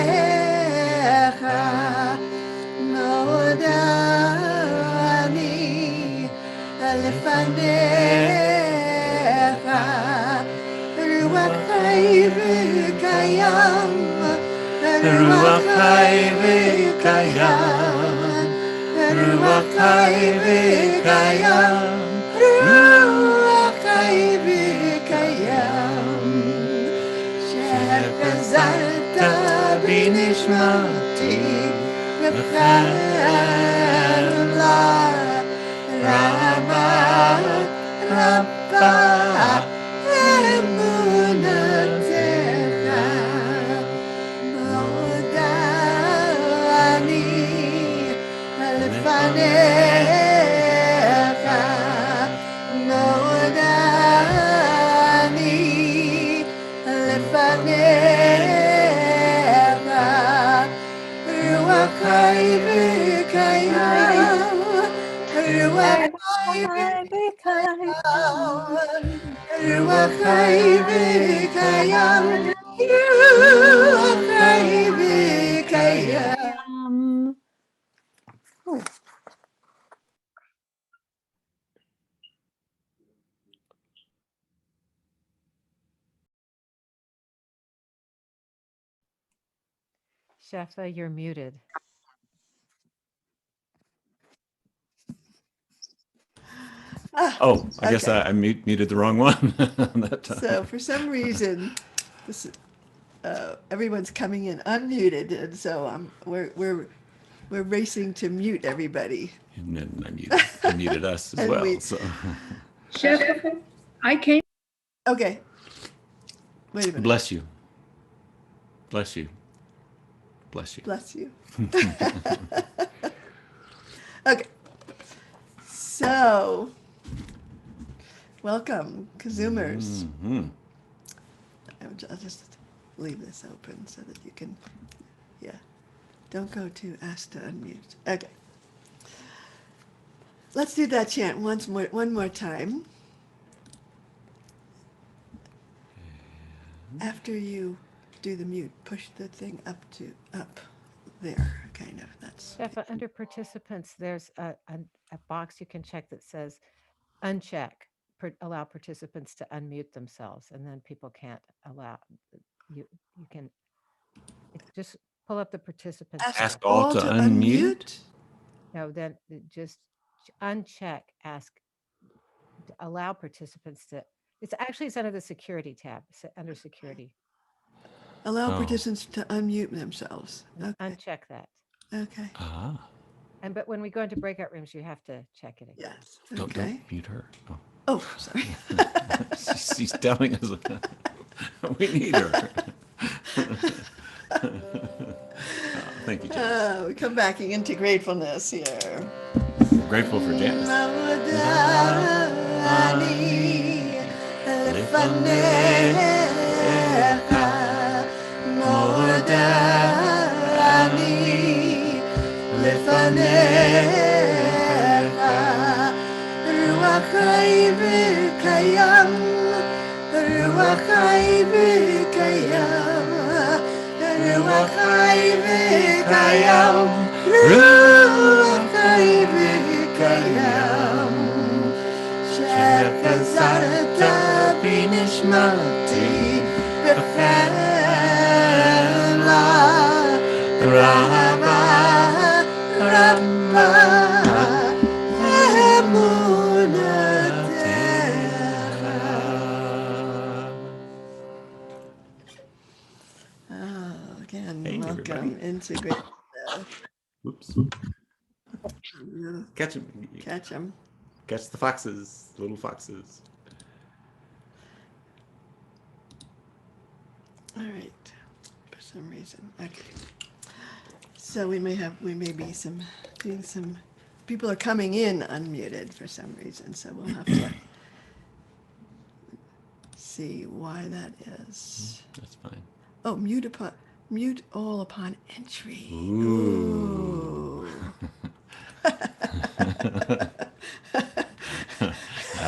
לפניך מעודני לפניך רוח חי וקיים רוח חי וקיים רוח חי וקיים רוח חי וקיים שחזרת בנשמתי וחלה רבה רבה אמונתך מעודני לפניך מעודני לפניך רוח חי וקיים רוח חי וקיים רוח חי וקיים רוח חי וקיים. Shefa, you're muted. Oh, I guess I muted the wrong one that time. So for some reason, this everyone's coming in unmuted, and so we're racing to mute everybody. And then I muted us as And well. So. Chef, I came. Okay. Wait a minute. Bless you. Bless you. Bless you. Bless you. Okay. So, welcome, KZOOMers. Mm-hmm. I'll just leave this open so that you can, yeah. Don't go to ask to unmute. Okay. Let's do that chant one more time. After you do the mute, push the thing up there, kind of. That's Shefa, under participants, there's a box you can check that says uncheck, allow participants to unmute themselves, and then people can't allow, you can just pull up the participants. Ask all to unmute? No, then just uncheck, allow participants to, it's under the security tab, under security. Allow participants to unmute themselves. Okay. Uncheck that. Okay. But when we go into breakout rooms, you have to check it again. Yes. Don't mute her. Oh, sorry. She's telling us we need her. Thank you, Janice. We're come back into gratefulness here. Grateful for Janice. לפניך רוח חי וקיים רוח חי וקיים רוח חי וקיים רוח חי וקיים שחזרת בנשמתי וחלה רבה רבה אמונתך. Again, welcome everybody. into great. Oops. Catch them. Catch them. Catch the foxes, little foxes. All right. For some reason, okay. So we may be doing some. People are coming in unmuted for some reason, so we'll have to see why that is. That's fine. Oh, mute all upon entry. Ooh.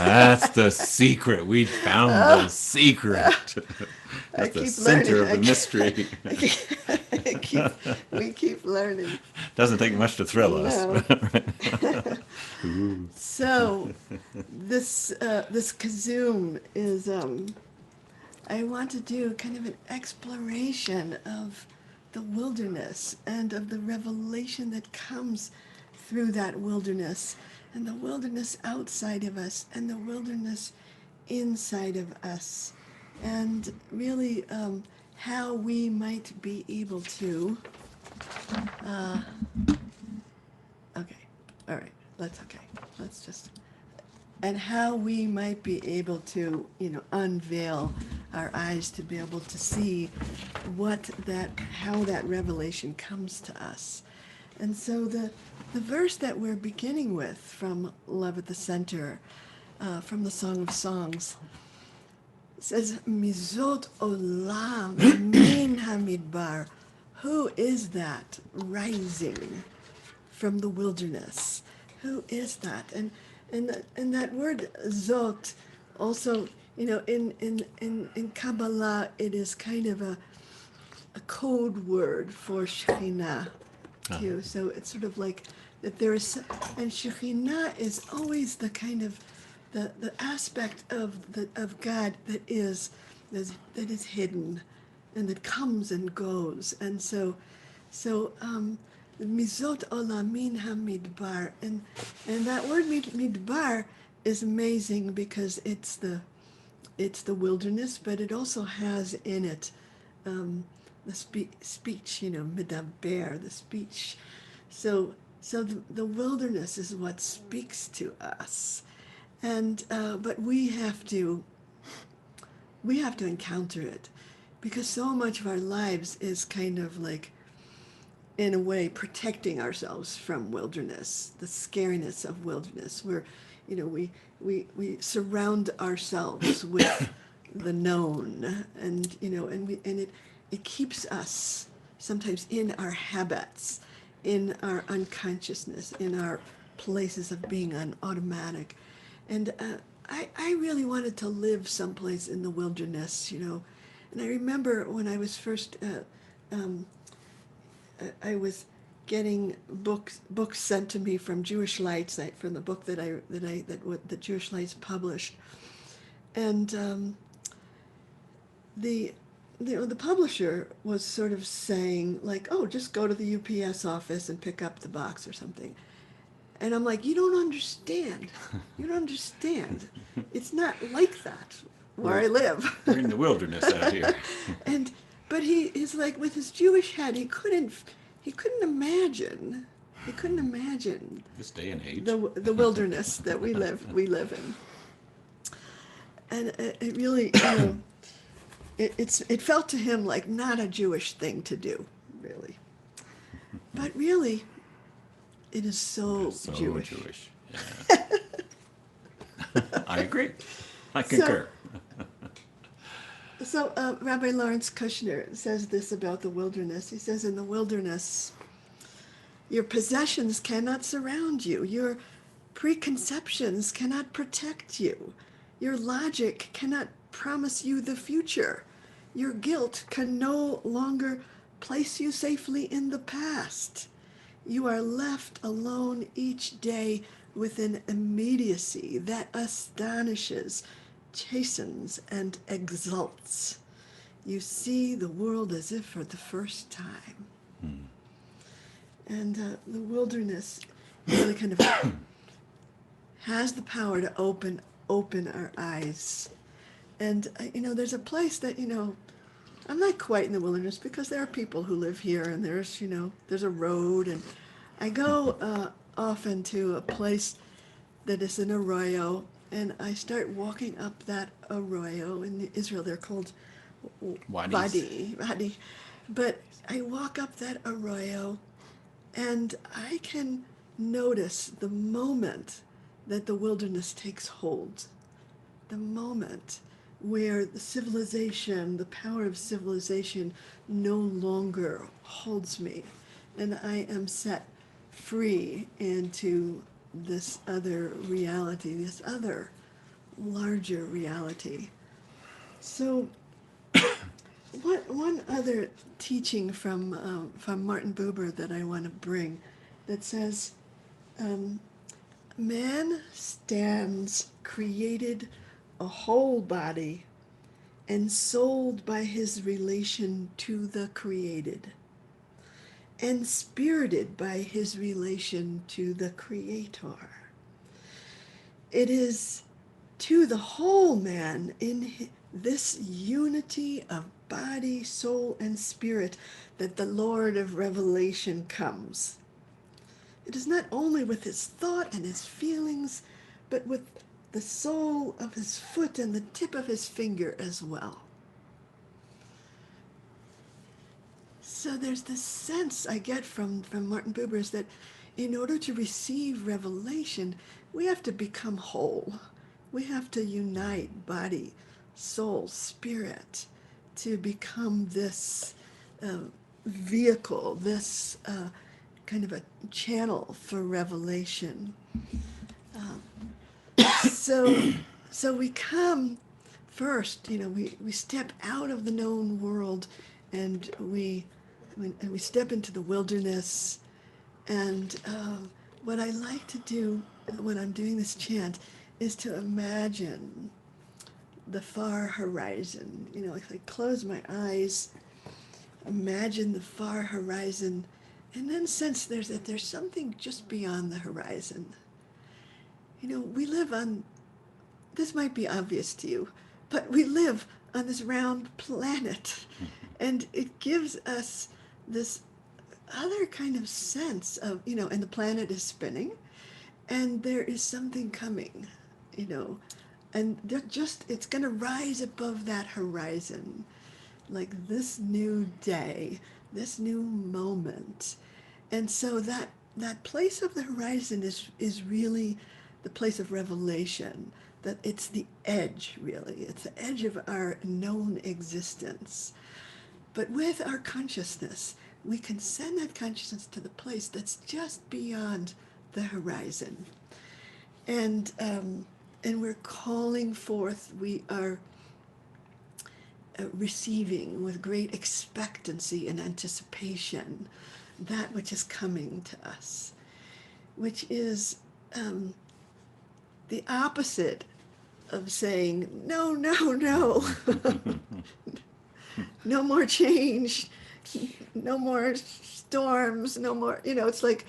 That's the secret. We found the secret. I That's the keep center learning. of the mystery. We keep learning. Doesn't take much to thrill us. No. So this KZOOM is I want to do kind of an exploration of the wilderness and of the revelation that comes through that wilderness, and the wilderness outside of us and the wilderness inside of us, and really how we might be able to okay, all right, let's just, and how we might be able to, unveil our eyes to be able to see how that revelation comes to us. And so the verse that we're beginning with from Love at the Center, from the Song of Songs, says, Mizot olam min hamidbar. Who is that rising from the wilderness? Who is that? And that word zot also, in Kabbalah, it is kind of a code word for Shekhinah too. So it's sort of like that there is, and Shekhinah is always the kind of the aspect of God that is hidden, and that comes and goes. And so Mizot olamin hamidbar, and that word midbar is amazing because it's the wilderness, but it also has in it the speech, medaber, the speech. So the wilderness is what speaks to us, and but we have to encounter it, because so much of our lives is kind of like, in a way, protecting ourselves from wilderness, the scariness of wilderness, where, we surround ourselves with the known, and it keeps us sometimes in our habits, in our unconsciousness, in our places of being on automatic. And I really wanted to live someplace in the wilderness, And I remember when I was first, I was getting books sent to me from Jewish Lights, from the book that Jewish Lights published, and the publisher was sort of saying, like, oh, just go to the UPS office and pick up the box or something. And I'm like, you don't understand. You don't understand. It's not like that where I live. We're in the wilderness out here. But he's like, with his Jewish head, he couldn't imagine. He couldn't imagine This day and age. the wilderness that we live in. And it really, it felt to him like not a Jewish thing to do, really. But really, it is so Jewish. Yeah. I agree. I concur. So Rabbi Lawrence Kushner says this about the wilderness. He says, in the wilderness, your possessions cannot surround you. Your preconceptions cannot protect you. Your logic cannot promise you the future. Your guilt can no longer place you safely in the past. You are left alone each day with an immediacy that astonishes, chastens, and exalts. You see the world as if for the first time. And the wilderness really kind of has the power to open our eyes. And there's a place that I'm not quite in the wilderness, because there are people who live here, and there's a road, and I go often to a place that is an arroyo, and I start walking up that arroyo. In Israel, they're called wadi. But I walk up that arroyo, and I can notice the moment that the wilderness takes hold, the moment where the power of civilization no longer holds me, and I am set free into this other reality, this other larger reality. So, one other teaching from Martin Buber that I want to bring, that says, man stands created a whole body and souled by his relation to the created, and spirited by his relation to the Creator. It is to the whole man in this unity of body, soul, and spirit that the Lord of Revelation comes. It is not only with his thought and his feelings, but with the sole of his foot and the tip of his finger as well. So there's this sense I get from Martin Buber, is that in order to receive revelation, we have to become whole. We have to unite body, soul, spirit to become this vehicle, this kind of a channel for revelation. So we come first, we step out of the known world, and we step into the wilderness. And what I like to do when I'm doing this chant is to imagine the far horizon. If I close my eyes, imagine the far horizon, and then sense that there's something just beyond the horizon. We live on, this might be obvious to you, but we live on this round planet, and it gives us this other kind of sense of, and the planet is spinning, and there is something coming, and it's going to rise above that horizon, like this new day, this new moment. And so that place of the horizon is really the place of revelation, that it's the edge, really. It's the edge of our known existence. But with our consciousness, we can send that consciousness to the place that's just beyond the horizon. And we're calling forth, we are receiving with great expectancy and anticipation that which is coming to us, which is the opposite of saying, no, no, no. No more change, no more storms, no more, it's like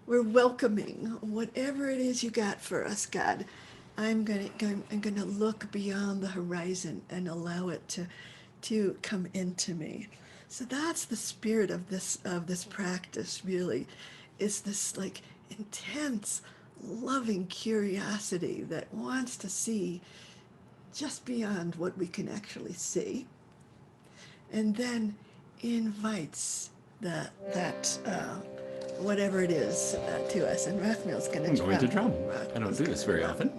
we're welcoming whatever it is you got for us, God. I'm gonna look beyond the horizon and allow it to come into me. So that's the spirit of this practice, really. It's this like intense, loving curiosity that wants to see just beyond what we can actually see, and then invites that whatever it is to us. And Raphael's going I'm going to drum. I don't do this very drum. often.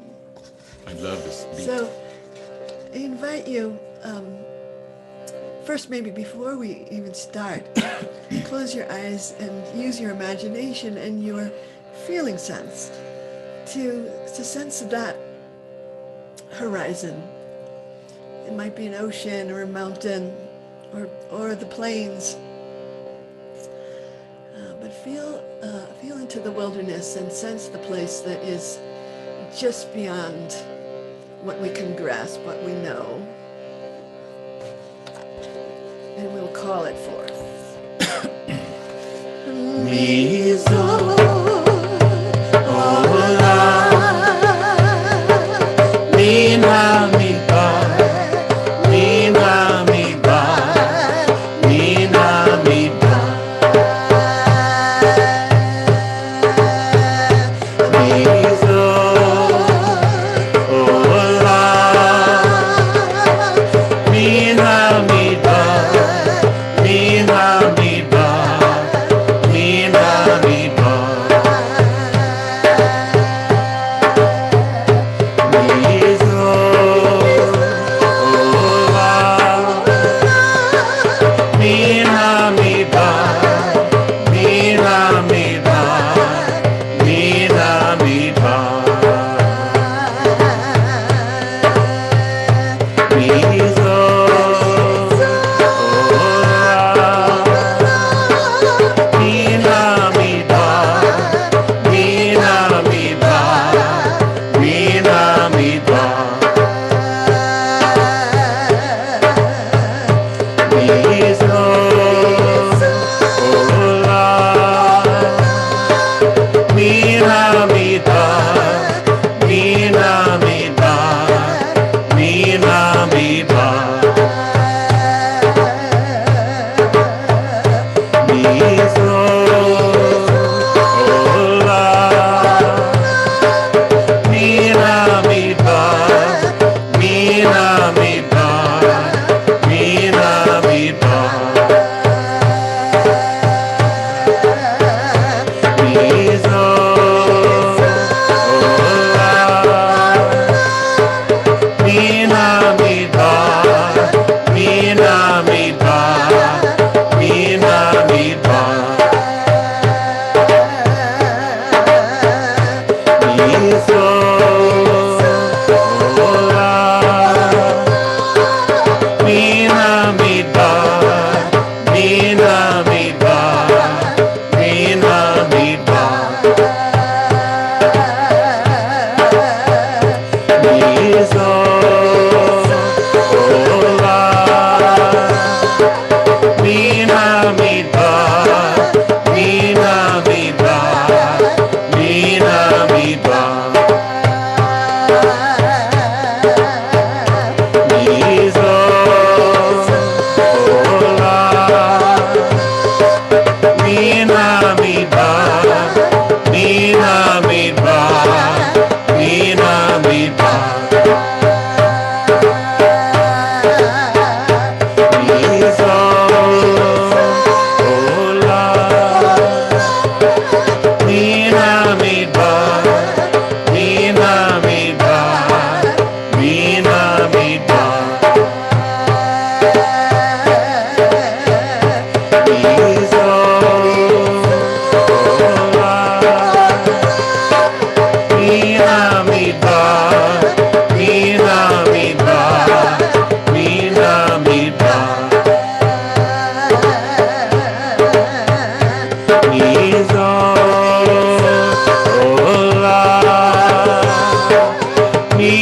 I love this beat. So I invite you, first maybe before we even start, close your eyes and use your imagination and your feeling sense to sense that horizon. It might be an ocean or a mountain or the plains. But feel into the wilderness and sense the place that is just beyond what we can grasp, what we know. And we'll call it forth.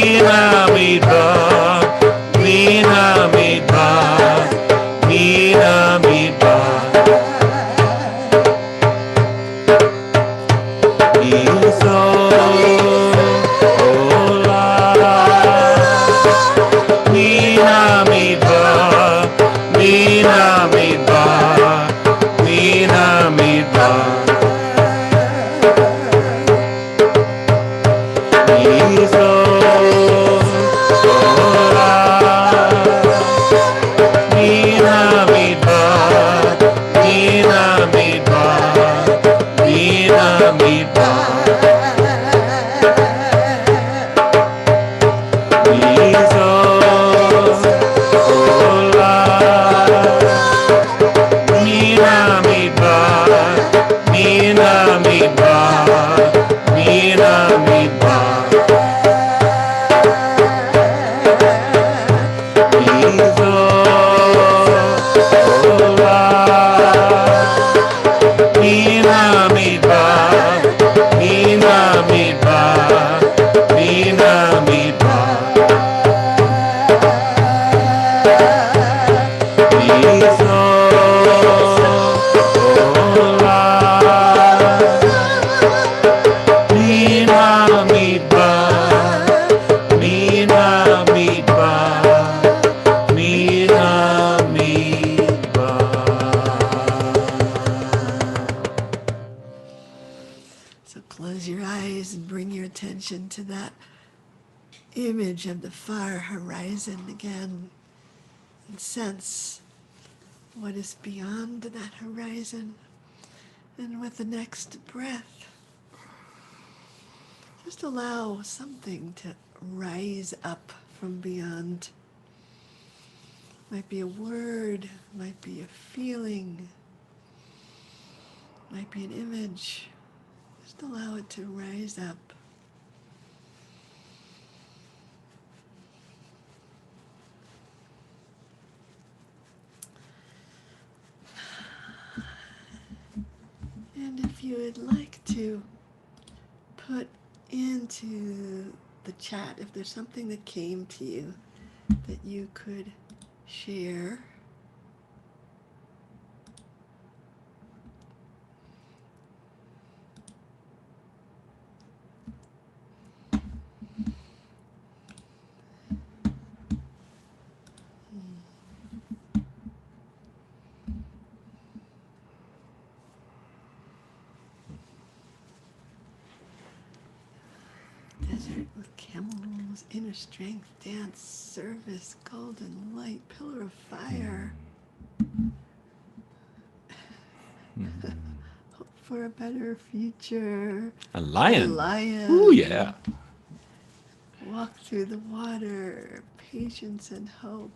Mina midbar, Mina midbar, Mina midbar. Iso ola, Mina midbar, Mina midbar, Mina midbar. Iso ola, Mina midbar, Mina midbar, Mina midbar. Iso ola, Mina midbar, Mina midbar, Mina midbar. Iso ola, Mina midbar, Mina midbar, Mina midbar. Iso ola, Mina midbar, Mina midbar, Mina midbar. So close your eyes and bring your attention to that image of the far horizon again, and sense what is beyond that horizon. And with the next breath, just allow something to rise up from beyond. Might be a word, might be a feeling, might be an image. Just allow it to rise up. And if you would like to put into the chat, if there's something that came to you that you could share. Desert with camels, inner strength, dance, service, golden light, pillar of fire. Hope for a better future. A lion. Lion. Ooh, yeah. Walk through the water, patience and hope.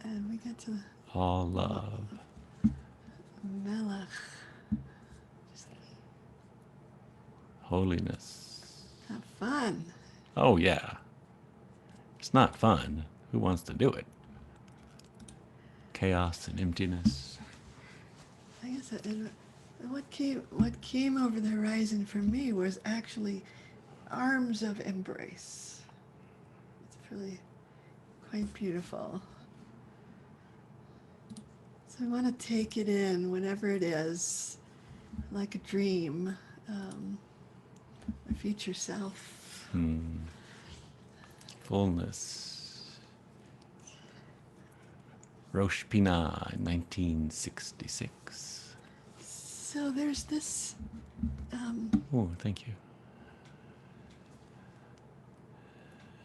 And we get to All love. Melech. Just Holiness. have fun. Oh, yeah. It's not fun. Who wants to do it? Chaos and emptiness. I guess what came over the horizon for me was actually arms of embrace. It's really quite beautiful. So I want to take it in, whatever it is, like a dream, my future self. Fullness. Rosh Pinah, 1966. So there's this. Oh, thank you.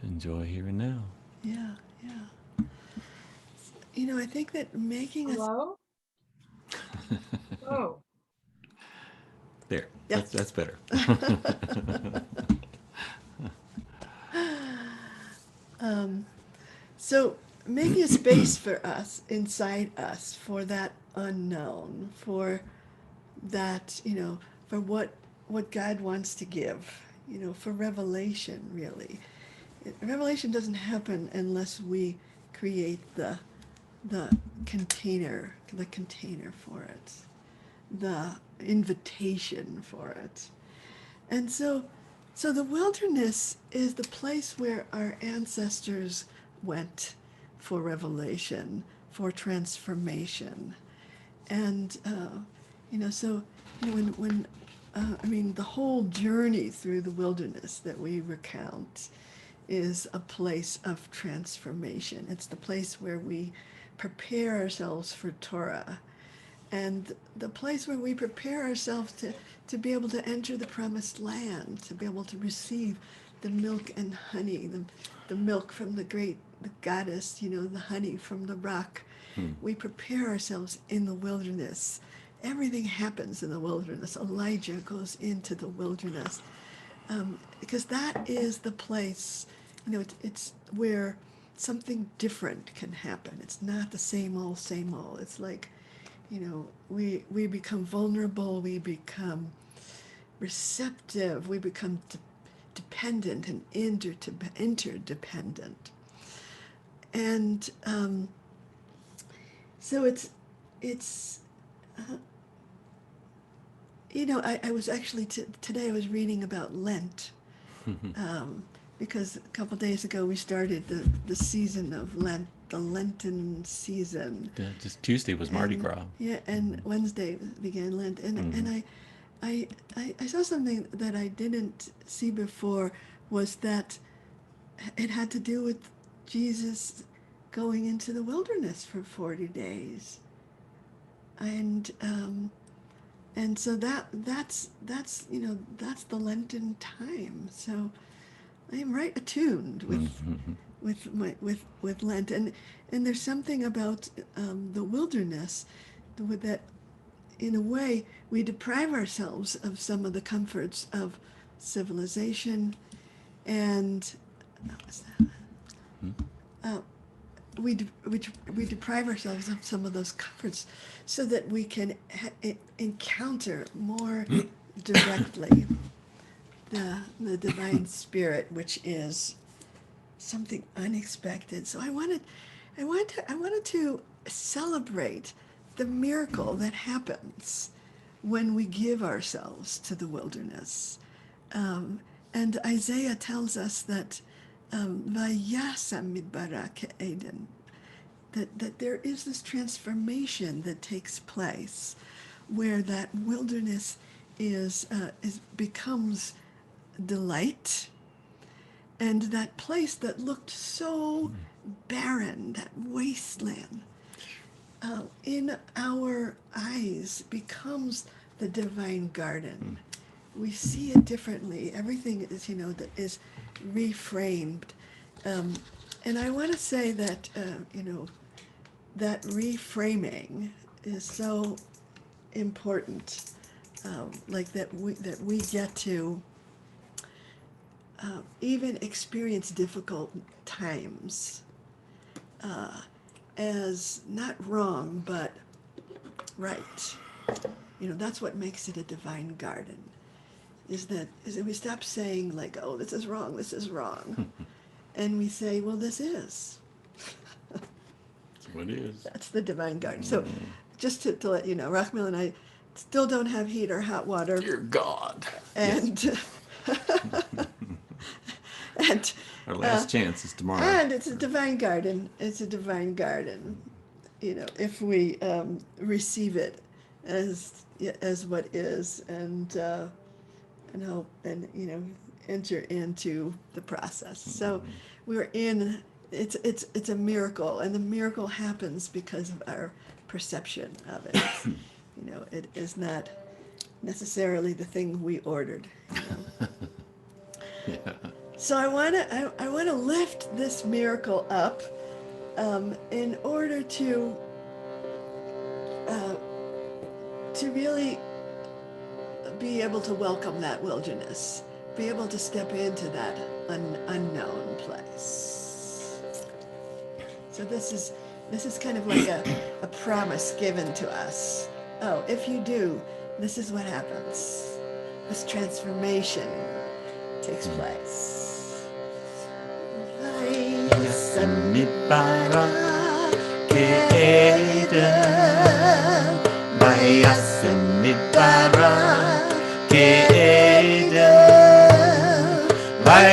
Enjoy here and now. Yeah, yeah. You know, I think that making us. Hello? Oh, There. Yeah. That's better. So making a space for us, inside us, for that unknown, for that, for what God wants to give, for revelation, really. Revelation doesn't happen unless we create the container for it, the invitation for it. And so So the wilderness is the place where our ancestors went for revelation, for transformation. And, so when the whole journey through the wilderness that we recount is a place of transformation. It's the place where we prepare ourselves for Torah, and the place where we prepare ourselves to be able to enter the promised land, to be able to receive the milk and honey, the milk from the goddess, the honey from the rock. We prepare ourselves in the wilderness. Everything happens in the wilderness. Elijah goes into the wilderness because that is the place, it's where something different can happen. It's not the same old, same old. It's like, we become vulnerable, we become receptive, we become dependent and interdependent. And so it's I was actually, today I was reading about Lent, because a couple days ago we started the season of Lent, the Lenten season. Just Tuesday was Mardi And- Gras. Yeah, and Wednesday began Lent, and I saw something that I didn't see before, was that it had to do with Jesus going into the wilderness for 40 days, and so that's the Lenten time. So I am right attuned with Lent, and there's something about the wilderness that, in a way, we deprive ourselves of some of the comforts of civilization, and we deprive ourselves of some of those comforts so that we can encounter more directly the divine spirit, which is something unexpected. So I wanted to celebrate the miracle that happens when we give ourselves to the wilderness. And Isaiah tells us that Vayasa midbara ke'eden, that there is this transformation that takes place where that wilderness becomes delight, and that place that looked so barren, that wasteland, in our eyes becomes the divine garden. We see it differently. Everything is, that is reframed. And I want to say that, that reframing is so important. Like that we get to even experience difficult times as not wrong, but right. That's what makes it a divine garden. Is that we stop saying like, oh, this is wrong, and we say, well, this is. That's what it is. That's the divine garden. So, just to let you know, Rachmil and I still don't have heat or hot water. Dear God. And and Our last chance is tomorrow. and it's a divine garden. It's a divine garden. If we receive it as what is, and hope, and enter into the process. So we're in. It's a miracle, and the miracle happens because of our perception of it. It is not necessarily the thing we ordered. Yeah. So I want to lift this miracle up in order to really be able to welcome that wilderness, be able to step into that unknown place. So this is kind of like a promise given to us. Oh, if you do, this is what happens. This transformation takes place.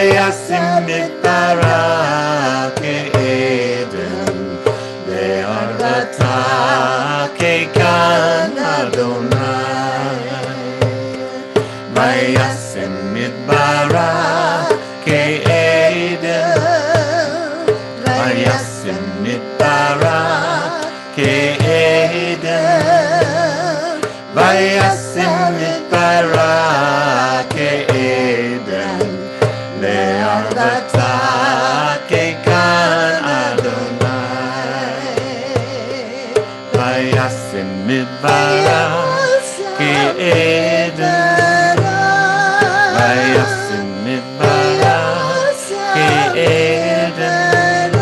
Vayasim Midbara Eden. They are the Takekan Adonai. Vayasim Midbara Eden. Vayasim Midbara Eden. Vayasim Midbara Eden. They are the Takekan Adonai. Vayasim Midbara Eden. Vayasim Midbara Eden.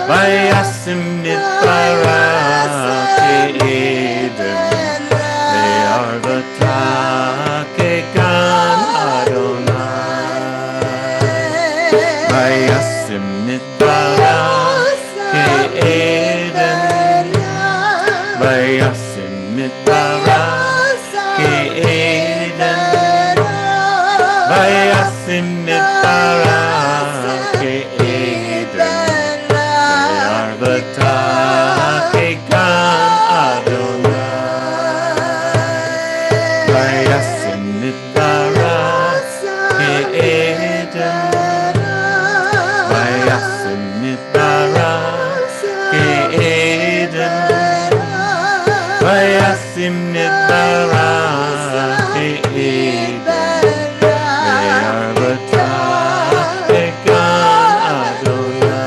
Vayasim Midbara Eden. They are the Takekan Adonai. Vayasim Midbara Eden. Vayasim Midbara Eden. Vayasim Midbara Eden. They are the Takekan Adonai. Vayasim Midbara Eden. Vayasim Midbara Eden. Vayasim Midbara Eden. They are the Takekan Adonai.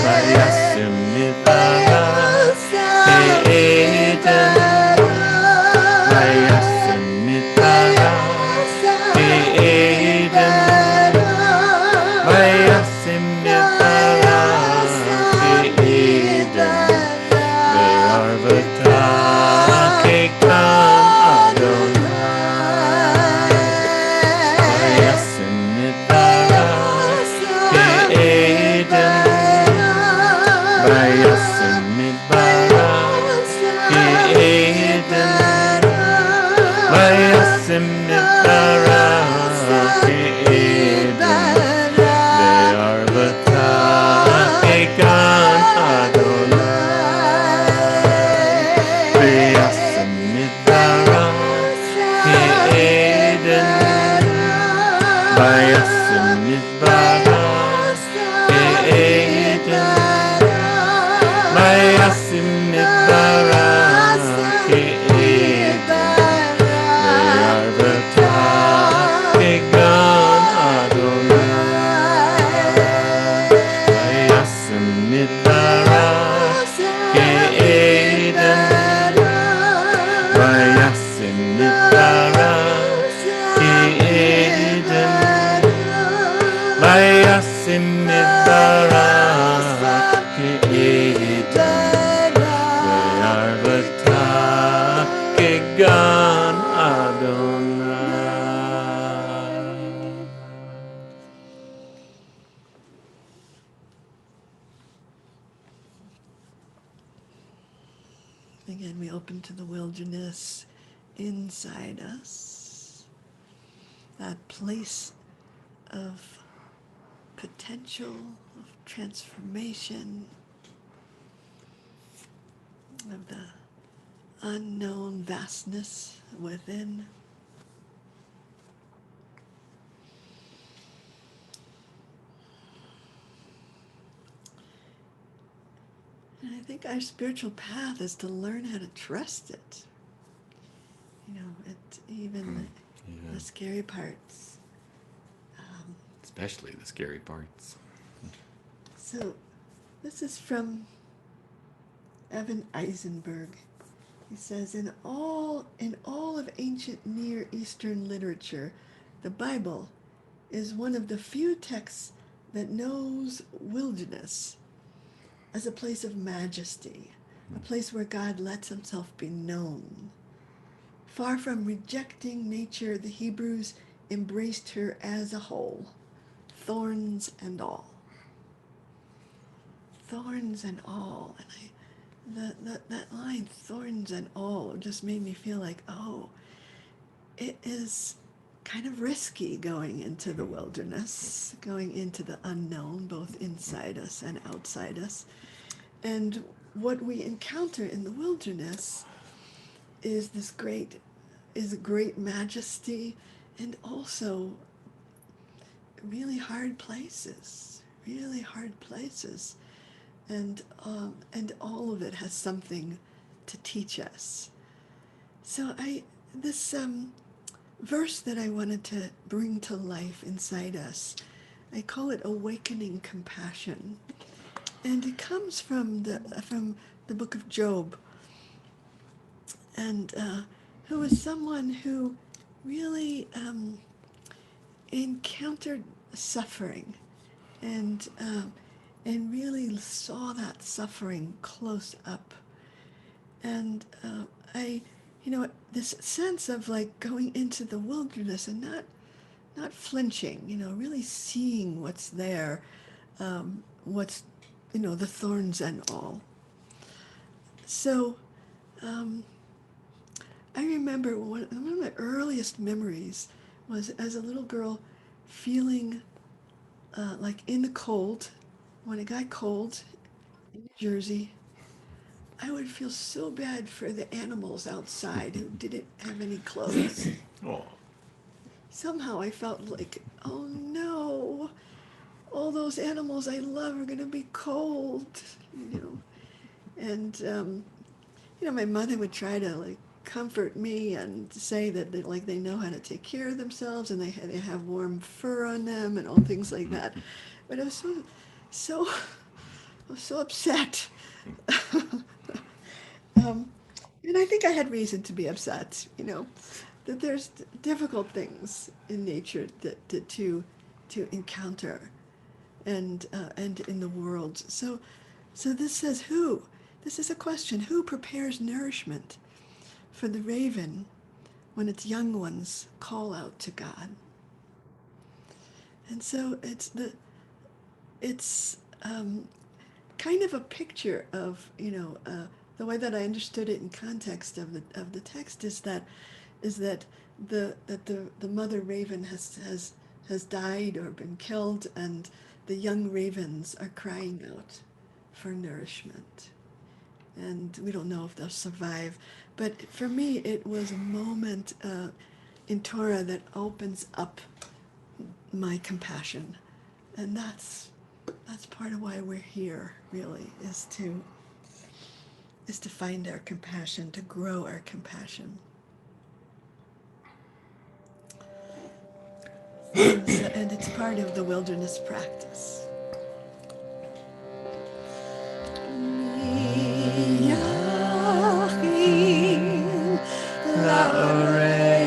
Vayasim Midbara Eden. Vayasim Midbara Eden. Vayasim Midbara Eden. They are the Takekan Adonai. Vayasim Midbara Eden. Vayasim Midbara Eden. Vayasim Midbara Eden. They are the Takekan Adonai. Vayasim Midbara Eden. Vayasim Midbara Eden. Vayasim Midbara Eden. They are the Takegan Adonai. Vayasim Midbara Eden. Vayasim Midbara Eden. Vayasim Midbara Eden. They are the Takegan Adonai. Again, we open to the wilderness inside us, that place of potential, of transformation, of the unknown vastness within. And I think our spiritual path is to learn how to trust it. Even the scary parts. Especially the scary parts. So this is from Evan Eisenberg. He says, in all of ancient Near Eastern literature, the Bible is one of the few texts that knows wilderness as a place of majesty, a place where God lets himself be known. Far from rejecting nature, the Hebrews embraced her as a whole, thorns and all. Thorns and all. And that line, thorns and all, just made me feel like, oh, it is kind of risky going into the wilderness, going into the unknown, both inside us and outside us. And what we encounter in the wilderness is a great majesty, and also really hard places, and all of it has something to teach us. So this verse that I wanted to bring to life inside us, I call it awakening compassion, and it comes from the book of Job, and who was someone who really encountered suffering, and really saw that suffering close up, and this sense of like going into the wilderness and not flinching, really seeing what's there, what's the thorns and all. So I remember one of my earliest memories was as a little girl feeling like in the cold, when it got cold in New Jersey. I would feel so bad for the animals outside who didn't have any clothes. Oh. Somehow I felt like, oh no, all those animals I love are going to be cold, And, my mother would try to like comfort me and say that they know how to take care of themselves, and they have warm fur on them and all things like that. But I was so I was so upset. And I think I had reason to be upset, that there's difficult things in nature that to encounter, and in the world. So this says who? This is a question. Who prepares nourishment for the raven when its young ones call out to God? And so it's kind of a picture of the way that I understood it in context of the text is that the mother raven has died or been killed, and the young ravens are crying out for nourishment, and we don't know if they'll survive. But for me, it was a moment in Torah that opens up my compassion, and that's part of why we're here. Really, is to find our compassion, to grow our compassion. And it's part of the wilderness practice. Laorei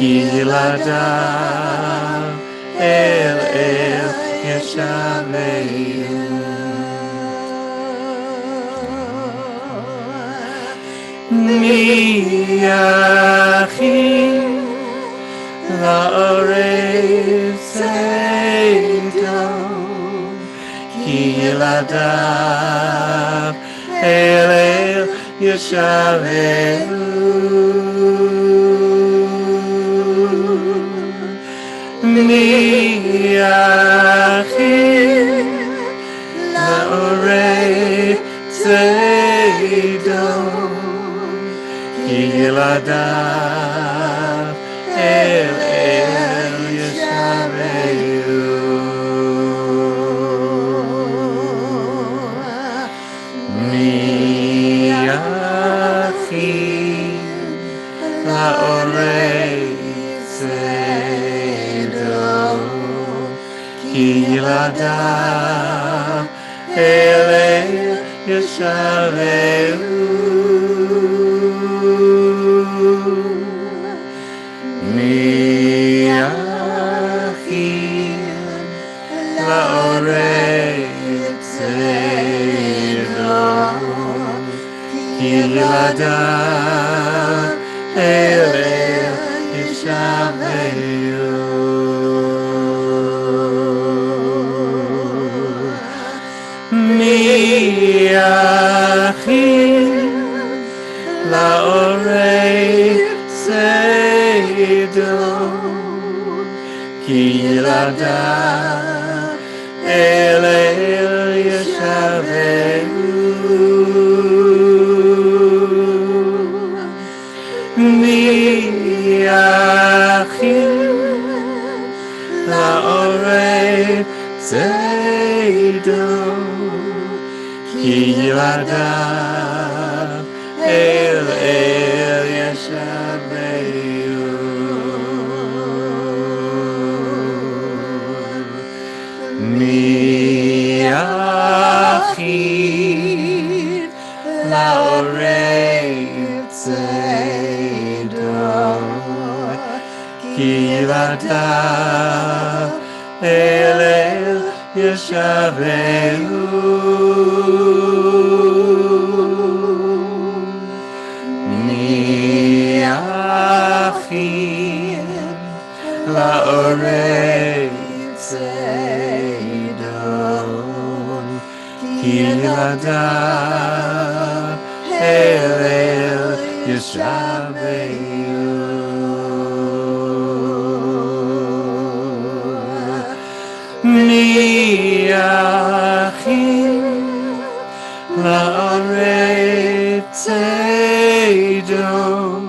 ילדיו אל ישבהו. מי יכין לארץ צידו, כי ילדיו אל ישבהו. מי יכין לארץ צידו, כי ילדיו אל ישבהו. מי יכין לארץ צידו, כי ילדיו אל ישבהו. מי יכין לארץ צידו, כי ילדיו אל ישבהו. מי יכין לארץ צידו, כי ילדיו אל ישבהו. מי יכין לארץ צידו, כי ילדיו אל ישבהו. מי יכין לארץ צידו, כי ילדיו אל ישבהו. מי יכין לארץ צידו, כי ילדיו אל ישבהו. מי יכין לארץ צידו,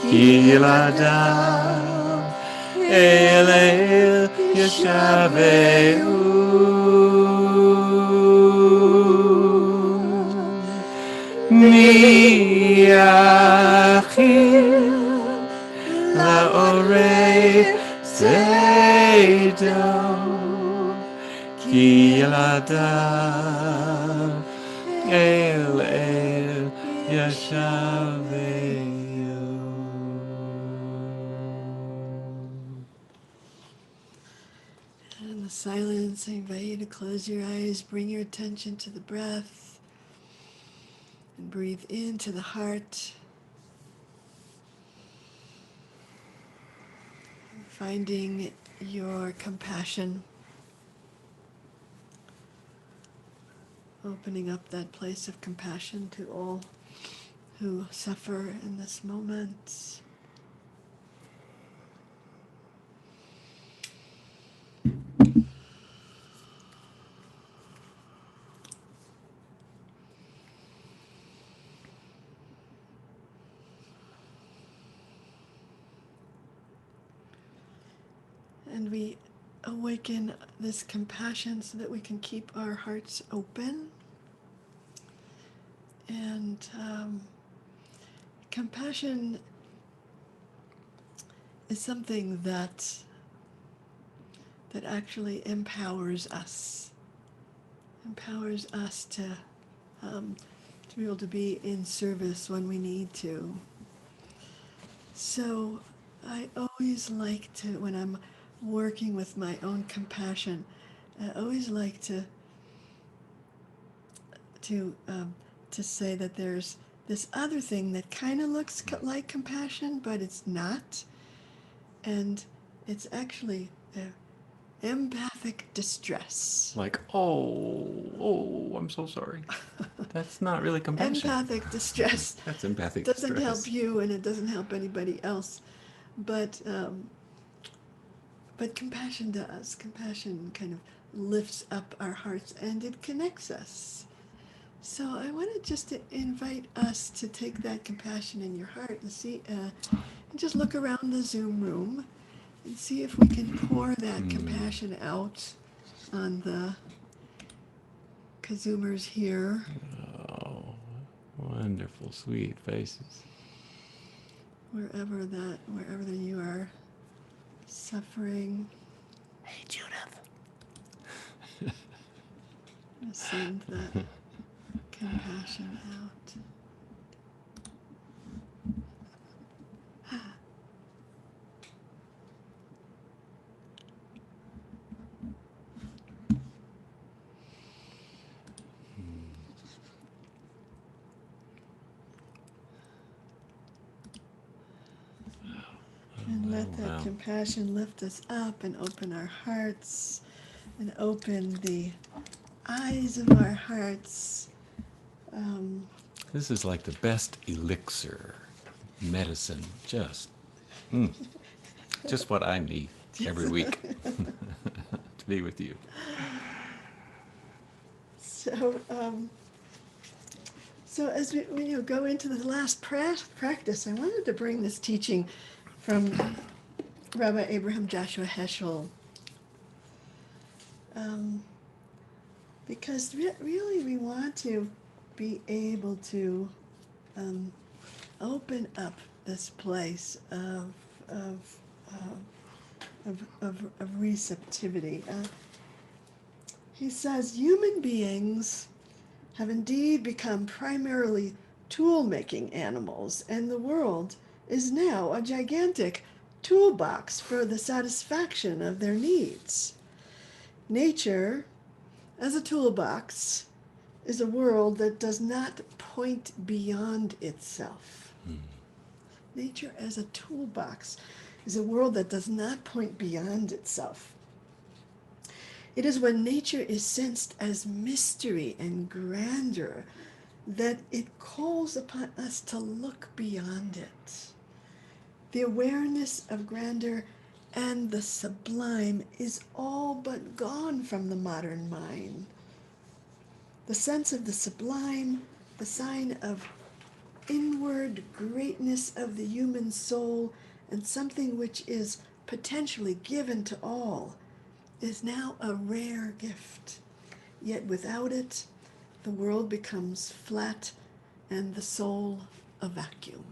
כי ילדיו אל ישבהו. מי יכין לארץ צידו, כי ילדיו אל ישבהו. In the silence, I invite you to close your eyes, bring your attention to the breath, and breathe into the heart. Finding your compassion. Opening up that place of compassion to all who suffer in this moment. And we awaken this compassion so that we can keep our hearts open. And compassion is something that actually empowers us to be able to be in service when we need to. So I always like to, when I'm working with my own compassion, I always like to um, to say that there's this other thing that kind of looks like compassion, but it's not, and it's actually empathic distress. Like, oh, I'm so sorry. That's not really compassion. Empathic distress That's empathic doesn't distress. help you, and it doesn't help anybody else, but compassion does. Compassion kind of lifts up our hearts and it connects us. So I wanted just to invite us to take that compassion in your heart and see, and just look around the Zoom room and see if we can pour that compassion out on the KZOOMers here. Oh, wonderful, sweet faces. Wherever you are suffering. Hey, Judith. Send that compassion out. And let that compassion lift us up and open our hearts and open the eyes of our hearts. This is like the best elixir, medicine, just what I need every week to be with you. So as we go into the last practice, I wanted to bring this teaching from Rabbi Abraham Joshua Heschel, because really we want to be able to open up this place of receptivity. He says human beings have indeed become primarily tool-making animals, and the world is now a gigantic toolbox for the satisfaction of their needs. Nature, as a toolbox, is a world that does not point beyond itself. Nature as a toolbox is a world that does not point beyond itself. It is when nature is sensed as mystery and grandeur that it calls upon us to look beyond it. The awareness of grandeur and the sublime is all but gone from the modern mind. The sense of the sublime, the sign of inward greatness of the human soul, and something which is potentially given to all, is now a rare gift. Yet without it, the world becomes flat and the soul a vacuum.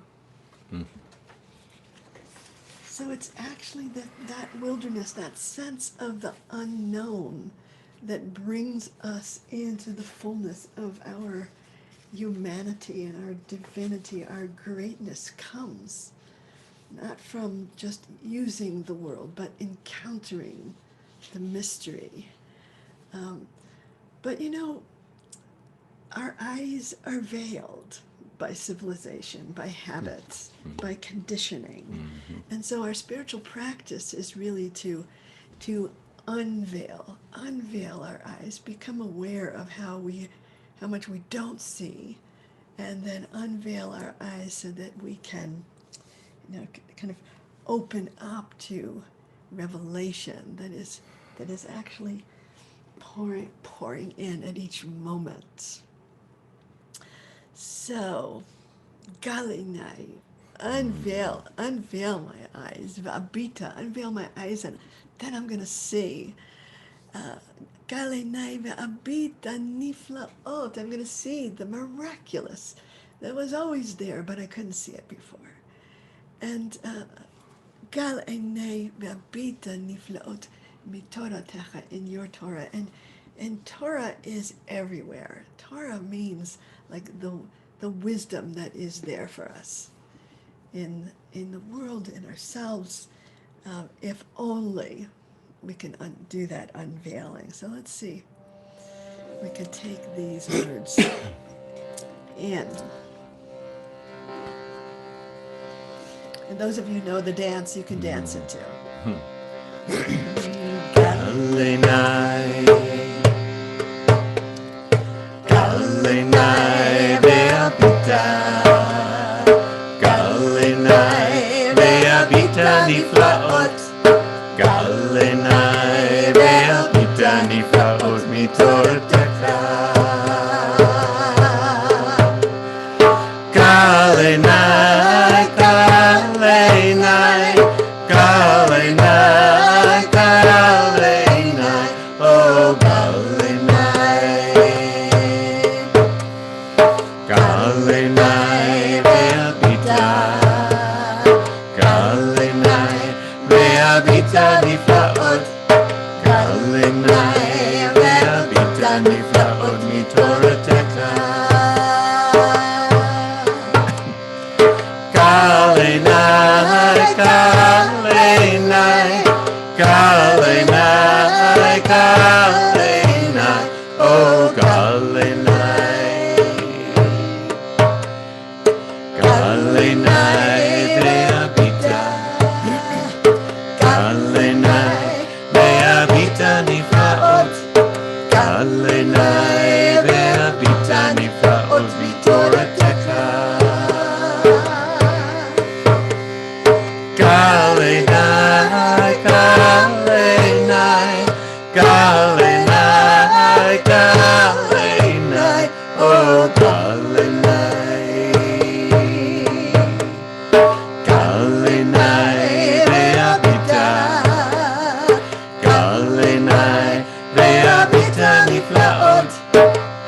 So it's actually that wilderness, that sense of the unknown, that brings us into the fullness of our humanity and our divinity. Our greatness comes not from just using the world, but encountering the mystery. But our eyes are veiled by civilization, by habits, by conditioning. And so our spiritual practice is really to unveil our eyes, become aware of how much we don't see, and then unveil our eyes so that we can kind of open up to revelation that is actually pouring in at each moment. So, Galinai, unveil my eyes. V'abita, unveil my eyes, and then I'm going to see. Galinai v'abita niflaot. I'm going to see the miraculous that was always there, but I couldn't see it before. And Gal einai v'abita niflaot mitoratecha, in your Torah. And Torah is everywhere. Torah means like the wisdom that is there for us in in the world, in ourselves, if only we can do that unveiling. So let's see. We can take these words in. And those of you who know the dance, you can dance it too. Kalenai, Kalenai, beabita, Kalenai, beabita niflaot, Kalenai, beabita niflaot mitorateka. Kalenai, Kalenai, Kalenai, Kalenai, oh Kalenai, Kalenai, beabita, Kalenai, beabita niflaot, Kalenai, beabita niflaot mitorateka. Kalenai, Kalenai, Kalenai, Kalenai, oh Kalenai, Kalenai, beabita, Kalenai, beabita niflaot, Kalenai, beabita niflaot mitorateka. Kalenai, Kalenai, Kalenai, Kalenai, oh Kalenai, Kalenai, beabita, Kalenai, beabita niflaot,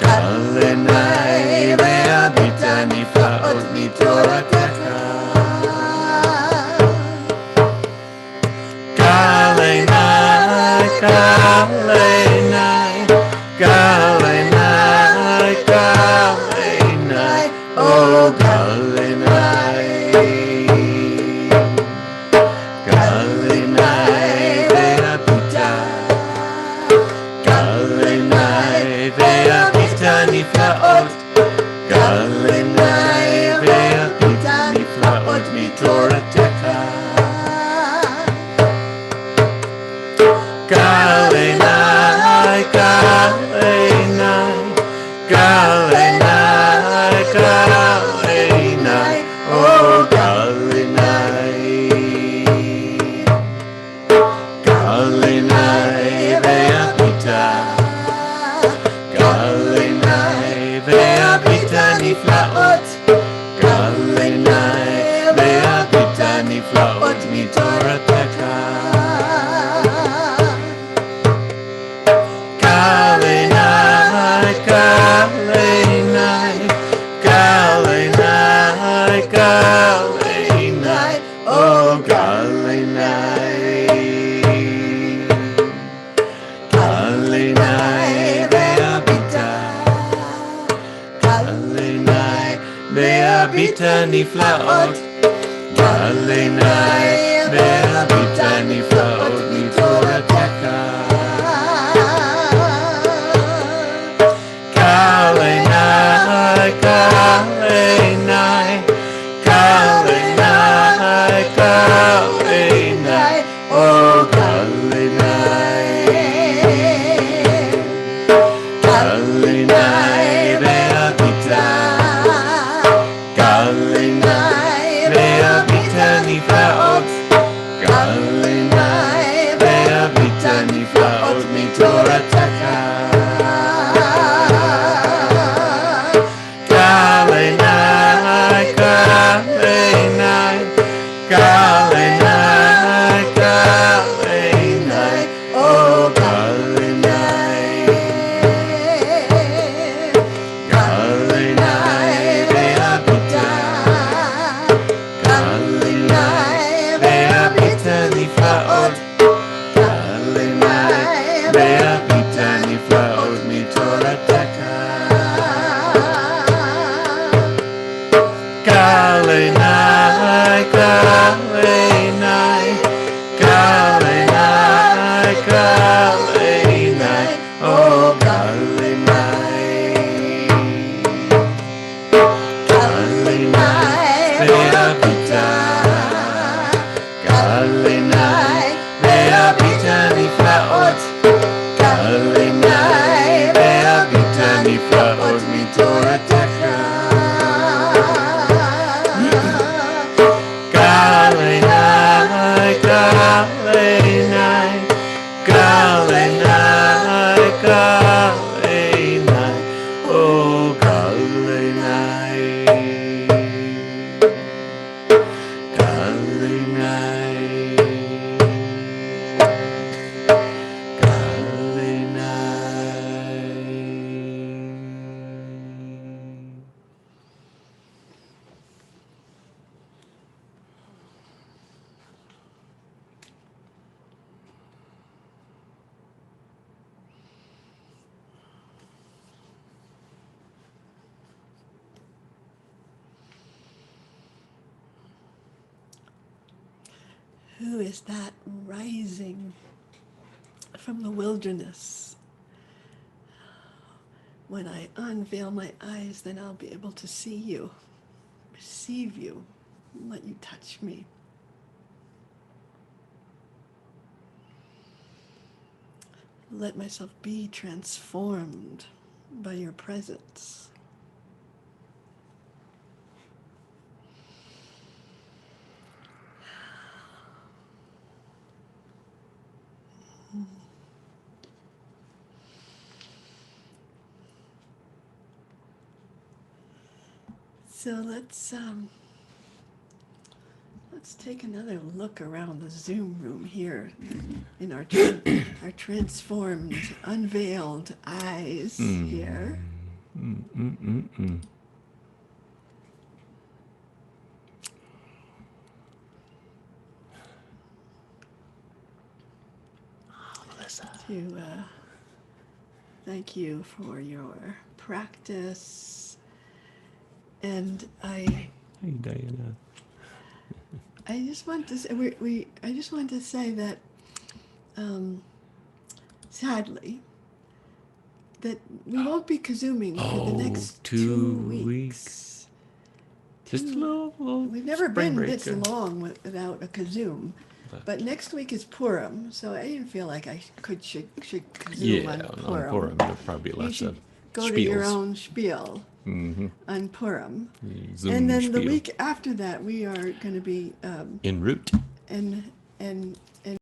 Kalenai, beabita niflaot mitorateka. Kalenai, Kalenai, Kalenai, Kalenai, oh Kalenai, Kalenai, beabita, Kalenai, beabita niflaot, Kalenai, beabita niflaot mitorateka. Kalenai, Kalenai, Kalenai, Kalenai, oh Kalenai, Kalenai, beabita, Kalenai, beabita niflaot, Kalenai, beabita niflaot mitorateka. Kalenai, Kalenai, Kalenai, Kalenai, oh Kalenai, Kalenai, beabita, Kalenai, beabita niflaot, Kalenai, beabita niflaot mitorateka. Kalenai, Kalenai, Kalenai, Kalenai, oh Kalenai, Kalenai, beabita, Kalenai, beabita niflaot, Who is that rising from the wilderness? When I unveil my eyes, then I'll be able to see you, receive you, let you touch me. Let myself be transformed by your presence. So let's take another look around the Zoom room here in our our transformed, unveiled eyes here. To thank you for your practice, and Hey, Diana. I just want to say, I just want to say that sadly that we won't be KZOOMing for the next 2 weeks. Just a little We've never spring been break this there. long without a KZOOM. But next week is Purim, so I didn't feel like I should KZOOM Yeah, on on Purim. Purim, there'll probably be You lots should of go to your spiels. own spiel Mm-hmm. on Purim. Zoom And then the spiel. week after that, we are going to be En route. and